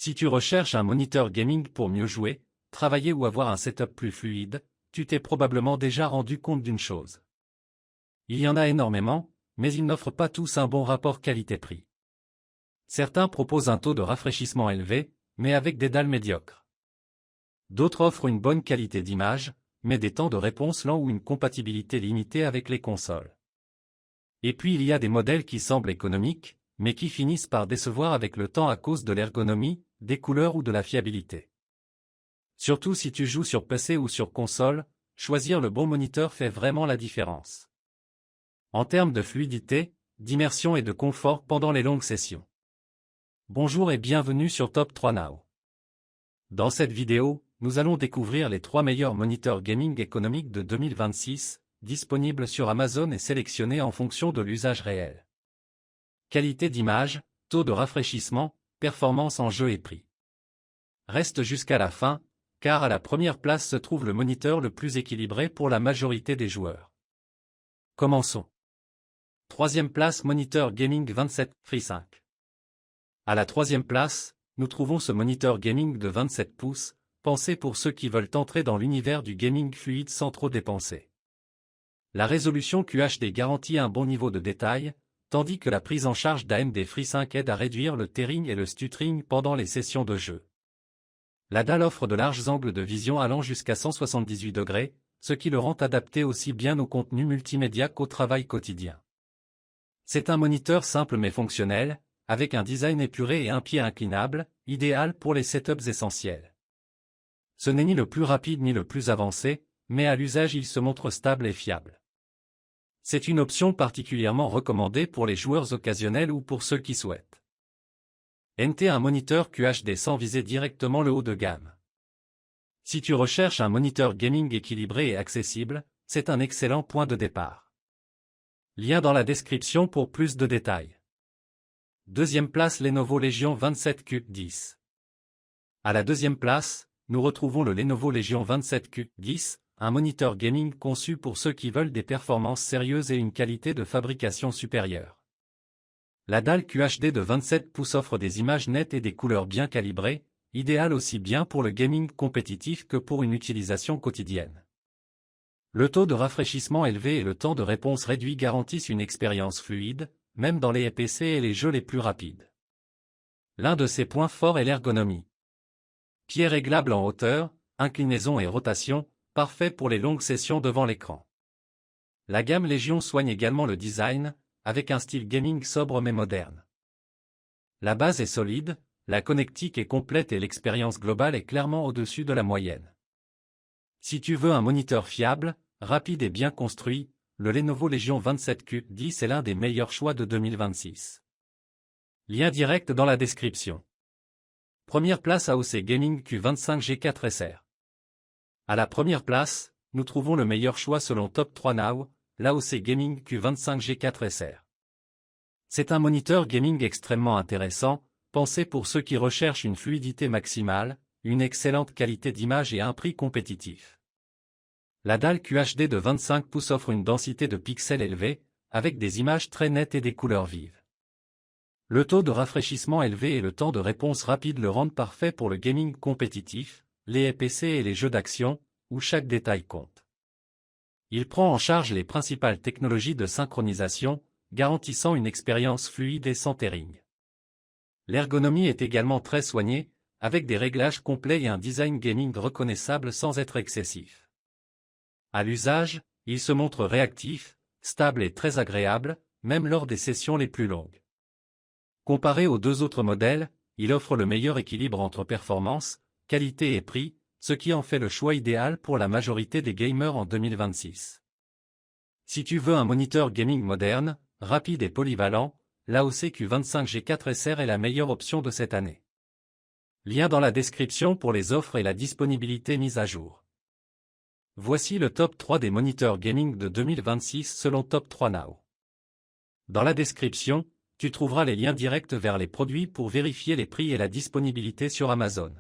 Si tu recherches un moniteur gaming pour mieux jouer, travailler ou avoir un setup plus fluide, tu t'es probablement déjà rendu compte d'une chose. Il y en a énormément, mais ils n'offrent pas tous un bon rapport qualité-prix. Certains proposent un taux de rafraîchissement élevé, mais avec des dalles médiocres. D'autres offrent une bonne qualité d'image, mais des temps de réponse lents ou une compatibilité limitée avec les consoles. Et puis il y a des modèles qui semblent économiques, mais qui finissent par décevoir avec le temps à cause de l'ergonomie, des couleurs ou de la fiabilité. Surtout si tu joues sur PC ou sur console, choisir le bon moniteur fait vraiment la différence. En termes de fluidité, d'immersion et de confort pendant les longues sessions. Bonjour et bienvenue sur Top 3 Now. Dans cette vidéo, nous allons découvrir les 3 meilleurs moniteurs gaming économiques de 2026, disponibles sur Amazon et sélectionnés en fonction de l'usage réel. Qualité d'image, taux de rafraîchissement, performance en jeu et prix. Reste jusqu'à la fin, car à la première place se trouve le moniteur le plus équilibré pour la majorité des joueurs. Commençons. 3e place Moniteur Gaming 27 Free 5. À la 3e place, nous trouvons ce moniteur gaming de 27 pouces, pensé pour ceux qui veulent entrer dans l'univers du gaming fluide sans trop dépenser. La résolution QHD garantit un bon niveau de détail, tandis que la prise en charge d'AMD Free 5 aide à réduire le tearing et le stuttering pendant les sessions de jeu. La dalle offre de larges angles de vision allant jusqu'à 178 degrés, ce qui le rend adapté aussi bien au contenu multimédia qu'au travail quotidien. C'est un moniteur simple mais fonctionnel, avec un design épuré et un pied inclinable, idéal pour les setups essentiels. Ce n'est ni le plus rapide ni le plus avancé, mais à l'usage il se montre stable et fiable. C'est une option particulièrement recommandée pour les joueurs occasionnels ou pour ceux qui souhaitent. NT un moniteur QHD sans viser directement le haut de gamme. Si tu recherches un moniteur gaming équilibré et accessible, c'est un excellent point de départ. Lien dans la description pour plus de détails. 2e place Lenovo Legion 27Q10. À la 2e place, nous retrouvons le Lenovo Legion 27Q10, un moniteur gaming conçu pour ceux qui veulent des performances sérieuses et une qualité de fabrication supérieure. La dalle QHD de 27 pouces offre des images nettes et des couleurs bien calibrées, idéales aussi bien pour le gaming compétitif que pour une utilisation quotidienne. Le taux de rafraîchissement élevé et le temps de réponse réduit garantissent une expérience fluide, même dans les PC et les jeux les plus rapides. L'un de ses points forts est l'ergonomie. Pied réglable en hauteur, inclinaison et rotation, parfait pour les longues sessions devant l'écran. La gamme Legion soigne également le design, avec un style gaming sobre mais moderne. La base est solide, la connectique est complète et l'expérience globale est clairement au-dessus de la moyenne. Si tu veux un moniteur fiable, rapide et bien construit, le Lenovo Legion 27Q10 est l'un des meilleurs choix de 2026. Lien direct dans la description. Première place AOC Gaming Q25 G4 SR. À la première place, nous trouvons le meilleur choix selon Top 3 Now, l'AOC Gaming Q25 G4 SR. C'est un moniteur gaming extrêmement intéressant, pensé pour ceux qui recherchent une fluidité maximale, une excellente qualité d'image et un prix compétitif. La dalle QHD de 25 pouces offre une densité de pixels élevée, avec des images très nettes et des couleurs vives. Le taux de rafraîchissement élevé et le temps de réponse rapide le rendent parfait pour le gaming compétitif, les PC et les jeux d'action, où chaque détail compte. Il prend en charge les principales technologies de synchronisation, garantissant une expérience fluide et sans tearing. L'ergonomie est également très soignée, avec des réglages complets et un design gaming reconnaissable sans être excessif. À l'usage, il se montre réactif, stable et très agréable, même lors des sessions les plus longues. Comparé aux 2 autres modèles, il offre le meilleur équilibre entre performance, qualité et prix, ce qui en fait le choix idéal pour la majorité des gamers en 2026. Si tu veux un moniteur gaming moderne, rapide et polyvalent, l'AOC Q25 G4 SR est la meilleure option de cette année. Lien dans la description pour les offres et la disponibilité mise à jour. Voici le top 3 des moniteurs gaming de 2026 selon Top 3 Now. Dans la description, tu trouveras les liens directs vers les produits pour vérifier les prix et la disponibilité sur Amazon.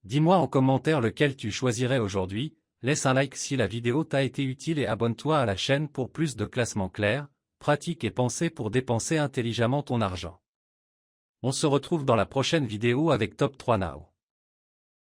Dis-moi en commentaire lequel tu choisirais aujourd'hui, laisse un like si la vidéo t'a été utile et abonne-toi à la chaîne pour plus de classements clairs, pratiques et pensés pour dépenser intelligemment ton argent. On se retrouve dans la prochaine vidéo avec Top 3 Now.